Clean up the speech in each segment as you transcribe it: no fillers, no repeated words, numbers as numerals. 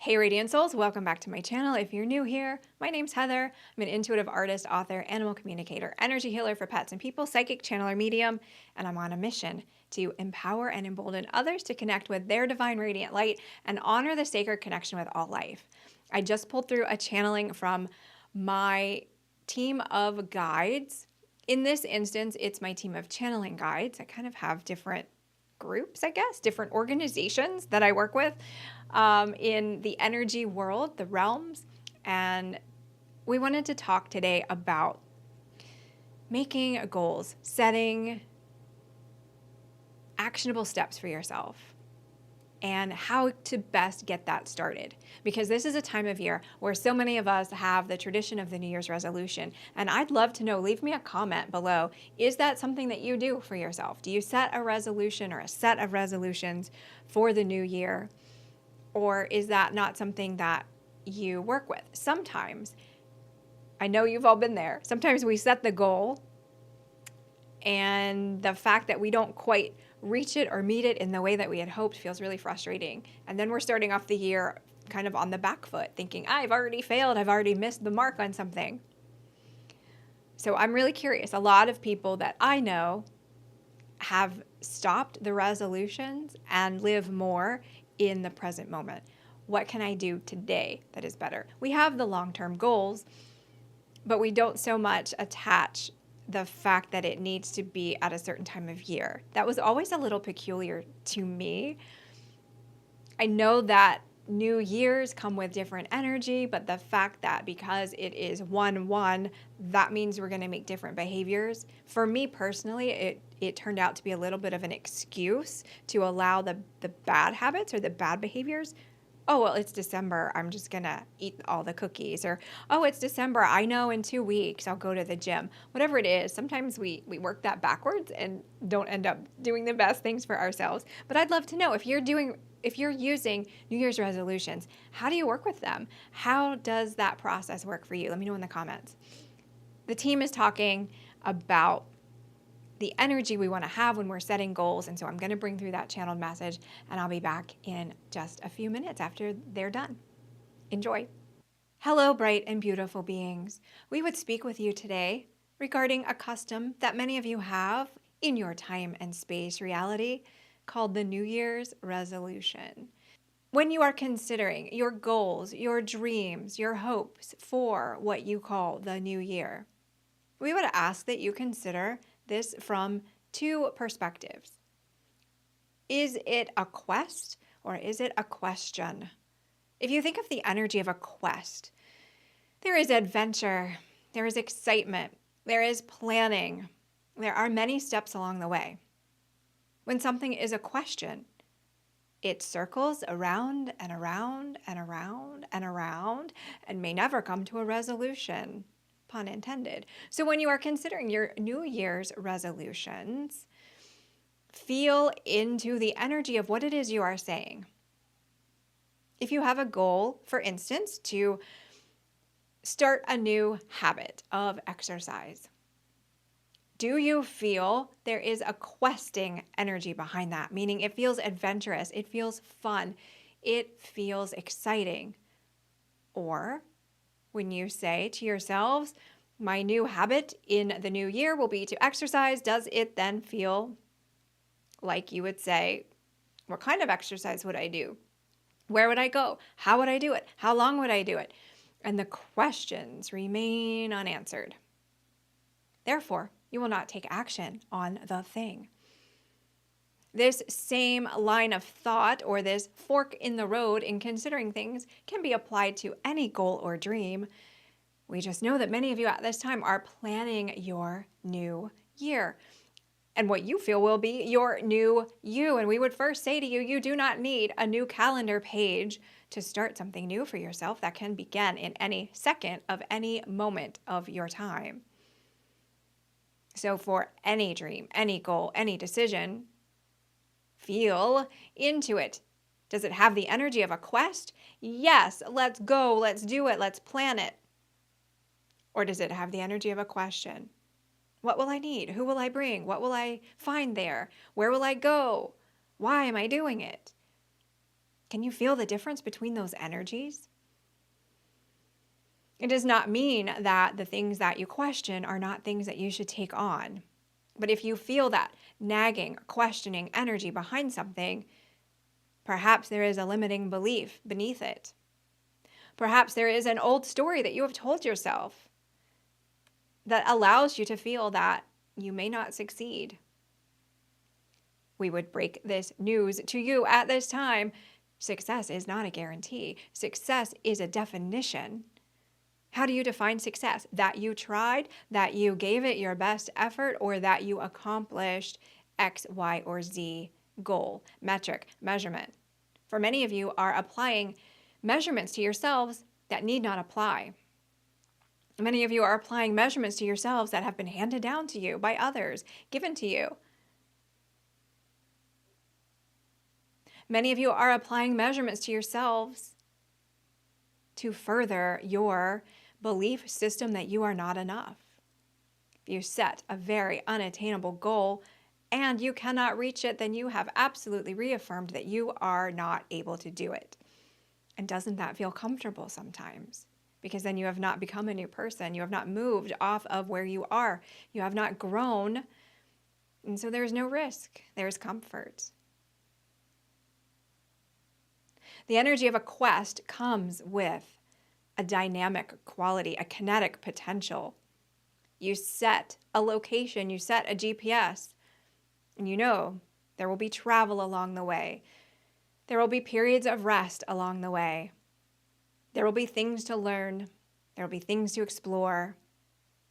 Hey Radiant Souls, welcome back to my channel. If you're new here, my name's Heather. I'm an intuitive artist, author, animal communicator, energy healer for pets and people, psychic channeler, medium, and I'm on a mission to empower and embolden others to connect with their divine radiant light and honor the sacred connection with all life. I just pulled through a channeling from my team of guides. In this instance, it's my team of channeling guides. I kind of have different groups, I guess, different organizations that I work with in the energy world, the realms. And we wanted to talk today about making goals, setting actionable steps for yourself, and how to best get that started. Because this is a time of year where so many of us have the tradition of the New Year's resolution. And I'd love to know, leave me a comment below. Is that something that you do for yourself? Do you set a resolution or a set of resolutions for the new year? Or is that not something that you work with? Sometimes, I know you've all been there, sometimes we set the goal and the fact that we don't quite reach it or meet it in the way that we had hoped feels really frustrating. And then we're starting off the year kind of on the back foot, thinking, I've already failed, I've already missed the mark on something. So I'm really curious. A lot of people that I know have stopped the resolutions and live more in the present moment. What can I do today that is better? We have the long-term goals, but we don't so much attach the fact that it needs to be at a certain time of year. That was always a little peculiar to me. I know that new years come with different energy, but the fact that because it is 1/1, that means we're going to make different behaviors. For me personally, it turned out to be a little bit of an excuse to allow the bad habits or the bad behaviors. Oh, well, it's December, I'm just going to eat all the cookies. Or, oh, it's December, I know in 2 weeks I'll go to the gym. Whatever it is, sometimes we work that backwards and don't end up doing the best things for ourselves. But I'd love to know if you're using New Year's resolutions, how do you work with them? How does that process work for you? Let me know in the comments. The team is talking about the energy we want to have when we're setting goals. And so I'm going to bring through that channeled message, and I'll be back in just a few minutes after they're done. Enjoy. Hello, bright and beautiful beings. We would speak with you today regarding a custom that many of you have in your time and space reality called the New Year's resolution. When you are considering your goals, your dreams, your hopes for what you call the new year, we would ask that you consider this from two perspectives. Is it a quest or is it a question? If you think of the energy of a quest, there is adventure, there is excitement, there is planning, there are many steps along the way. When something is a question, it circles around and around and around and around and may never come to a resolution. Pun intended. So when you are considering your New Year's resolutions, feel into the energy of what it is you are saying. If you have a goal, for instance, to start a new habit of exercise, do you feel there is a questing energy behind that? Meaning it feels adventurous, it feels fun, it feels exciting. Or when you say to yourselves, my new habit in the new year will be to exercise, does it then feel like you would say, what kind of exercise would I do? Where would I go? How would I do it? How long would I do it? And the questions remain unanswered. Therefore, you will not take action on the thing. This same line of thought, or this fork in the road in considering things, can be applied to any goal or dream. We just know that many of you at this time are planning your new year and what you feel will be your new you. And we would first say to you, you do not need a new calendar page to start something new for yourself that can begin in any second of any moment of your time. So for any dream, any goal, any decision, feel into it. Does it have the energy of a quest? Yes, let's go, let's do it, let's plan it. Or does it have the energy of a question? What will I need? Who will I bring? What will I find there? Where will I go? Why am I doing it? Can you feel the difference between those energies? It does not mean that the things that you question are not things that you should take on. But if you feel that nagging, questioning energy behind something, perhaps there is a limiting belief beneath it. Perhaps there is an old story that you have told yourself that allows you to feel that you may not succeed. We would break this news to you at this time. Success is not a guarantee. Success is a definition. How do you define success? That you tried, that you gave it your best effort, or that you accomplished X, Y, or Z goal, metric, measurement. For many of you are applying measurements to yourselves that need not apply. Many of you are applying measurements to yourselves that have been handed down to you by others, given to you. Many of you are applying measurements to yourselves to further your belief system that you are not enough. If you set a very unattainable goal and you cannot reach it, then you have absolutely reaffirmed that you are not able to do it. And doesn't that feel comfortable sometimes? Because then you have not become a new person. You have not moved off of where you are. You have not grown. And so there's no risk. There's comfort. The energy of a quest comes with a dynamic quality, a kinetic potential. You set a location, you set a GPS, and you know there will be travel along the way. There will be periods of rest along the way. There will be things to learn. There will be things to explore.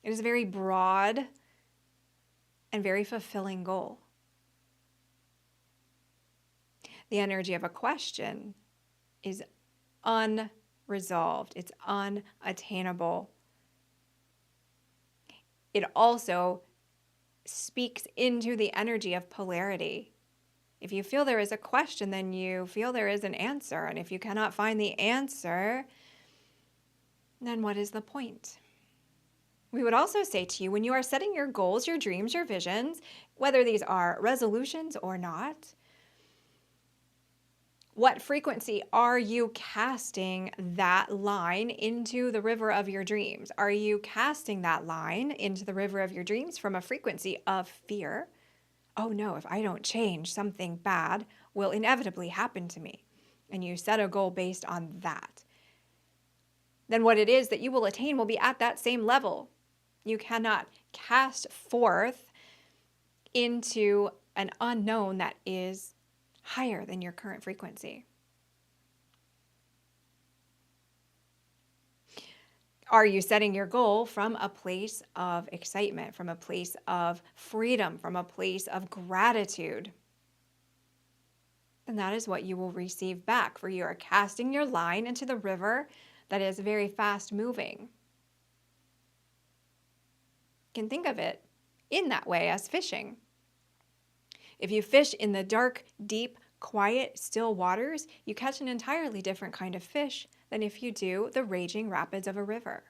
It is a very broad and very fulfilling goal. The energy of a question is unresolved. It's unattainable. It also speaks into the energy of polarity. If you feel there is a question, then you feel there is an answer. And if you cannot find the answer, then what is the point? We would also say to you, when you are setting your goals, your dreams, your visions, whether these are resolutions or not, what frequency are you casting that line into the river of your dreams? Are you casting that line into the river of your dreams from a frequency of fear? Oh no, if I don't change, something bad will inevitably happen to me. And you set a goal based on that. Then what it is that you will attain will be at that same level. You cannot cast forth into an unknown that is higher than your current frequency. Are you setting your goal from a place of excitement, from a place of freedom, from a place of gratitude? Then that is what you will receive back, for you are casting your line into the river that is very fast moving. You can think of it in that way as fishing. If you fish in the dark, deep, quiet, still waters, you catch an entirely different kind of fish than if you do the raging rapids of a river.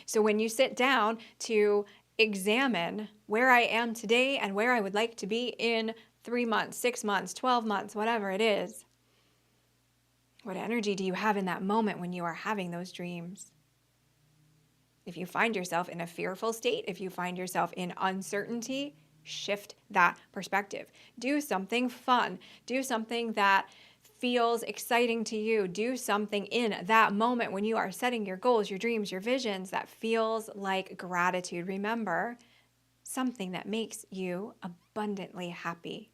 So when you sit down to examine where I am today and where I would like to be in 3 months, 6 months, 12 months, whatever it is, what energy do you have in that moment when you are having those dreams? If you find yourself in a fearful state, if you find yourself in uncertainty, shift that perspective. Do something fun. Do something that feels exciting to you. Do something in that moment when you are setting your goals, your dreams, your visions that feels like gratitude. Remember, something that makes you abundantly happy.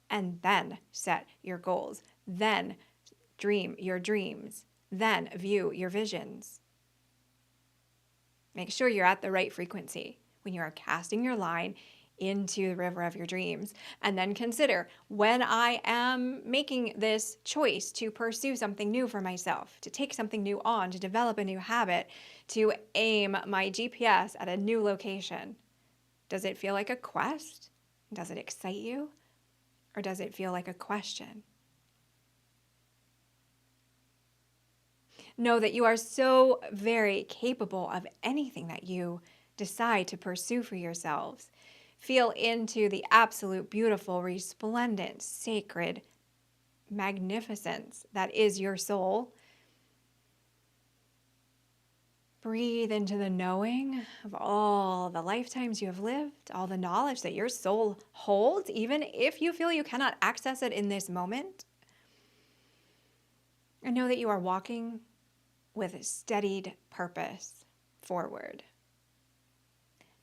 And then set your goals. Then dream your dreams. Then view your visions. Make sure you're at the right frequency when you are casting your line into the river of your dreams. And then consider, when I am making this choice to pursue something new for myself, to take something new on, to develop a new habit, to aim my GPS at a new location, does it feel like a quest? Does it excite you? Or does it feel like a question? Know that you are so very capable of anything that you decide to pursue for yourselves. Feel into the absolute, beautiful, resplendent, sacred magnificence that is your soul. Breathe into the knowing of all the lifetimes you have lived, all the knowledge that your soul holds, even if you feel you cannot access it in this moment. And know that you are walking with steadied purpose forward.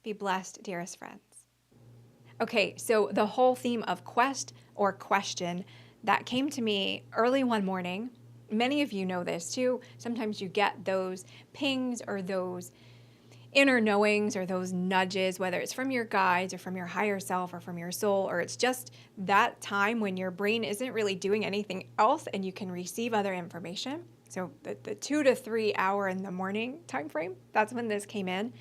Be blessed, dearest friends. Okay, so the whole theme of quest or question that came to me early one morning. Many of you know this too. Sometimes you get those pings or those inner knowings or those nudges, whether it's from your guides or from your higher self or from your soul, or it's just that time when your brain isn't really doing anything else and you can receive other information. So the 2 to 3 hour in the morning time frame, that's when this came in.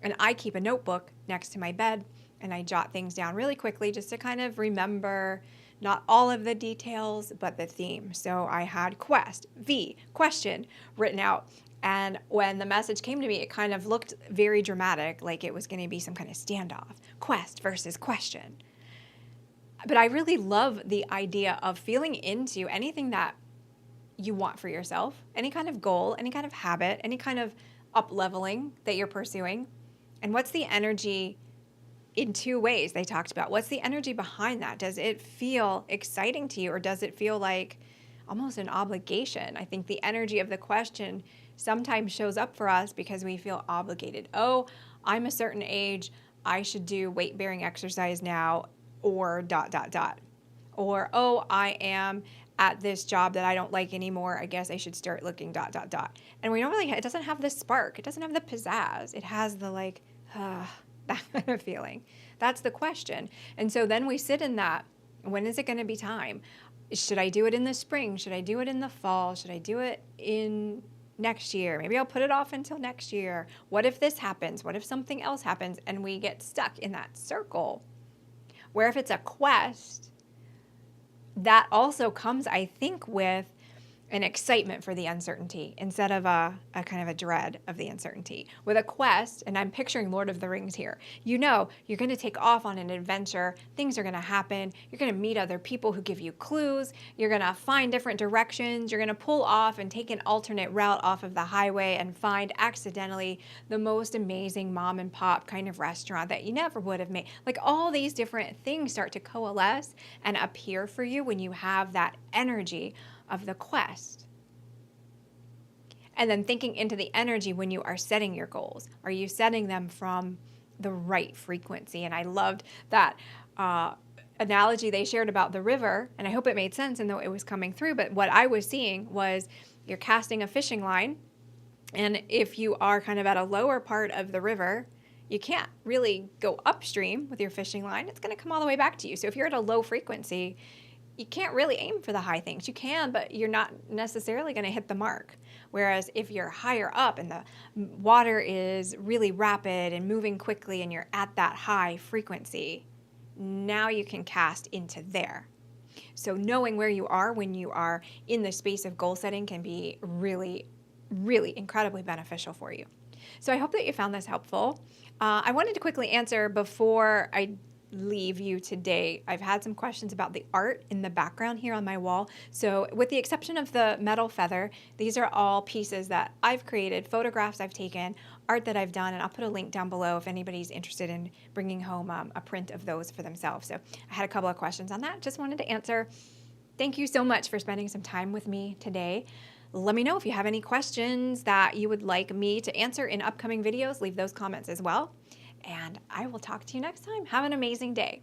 And I keep a notebook next to my bed and I jot things down really quickly just to kind of remember not all of the details, but the theme. So I had question written out. And when the message came to me, it kind of looked very dramatic, like it was going to be some kind of standoff, quest versus question. But I really love the idea of feeling into anything that you want for yourself, any kind of goal, any kind of habit, any kind of up-leveling that you're pursuing. And what's the energy in 2 ways they talked about? What's the energy behind that? Does it feel exciting to you, or does it feel like almost an obligation? I think the energy of the question sometimes shows up for us because we feel obligated. Oh, I'm a certain age, I should do weight-bearing exercise now, or ... Or, oh, I am at this job that I don't like anymore, I guess I should start looking ... And we don't really, it doesn't have the spark, it doesn't have the pizzazz, it has the like, that kind of feeling. That's the question. And so then we sit in that. When is it going to be time? Should I do it in the spring? Should I do it in the fall? Should I do it in next year? Maybe I'll put it off until next year. What if this happens? What if something else happens? And we get stuck in that circle. Where if it's a quest, that also comes, I think, with an excitement for the uncertainty instead of a kind of a dread of the uncertainty. With a quest, and I'm picturing Lord of the Rings here, you know you're going to take off on an adventure, things are going to happen, you're going to meet other people who give you clues, you're going to find different directions, you're going to pull off and take an alternate route off of the highway and find accidentally the most amazing mom and pop kind of restaurant that you never would have made. Like all these different things start to coalesce and appear for you when you have that energy of the quest. And then thinking into the energy when you are setting your goals. Are you setting them from the right frequency? And I loved that analogy they shared about the river, and I hope it made sense and though it was coming through, but what I was seeing was you're casting a fishing line, and if you are kind of at a lower part of the river, you can't really go upstream with your fishing line. It's going to come all the way back to you. So if you're at a low frequency, you can't really aim for the high things. You can, but you're not necessarily going to hit the mark. Whereas if you're higher up and the water is really rapid and moving quickly and you're at that high frequency, now you can cast into there. So knowing where you are when you are in the space of goal setting can be really, really incredibly beneficial for you. So I hope that you found this helpful. I wanted to quickly answer before I leave you today. I've had some questions about the art in the background here on my wall. So with the exception of the metal feather, these are all pieces that I've created, photographs I've taken, art that I've done, and I'll put a link down below if anybody's interested in bringing home a print of those for themselves. So I had a couple of questions on that. Just wanted to answer. Thank you so much for spending some time with me today. Let me know if you have any questions that you would like me to answer in upcoming videos. Leave those comments as well. And I will talk to you next time. Have an amazing day.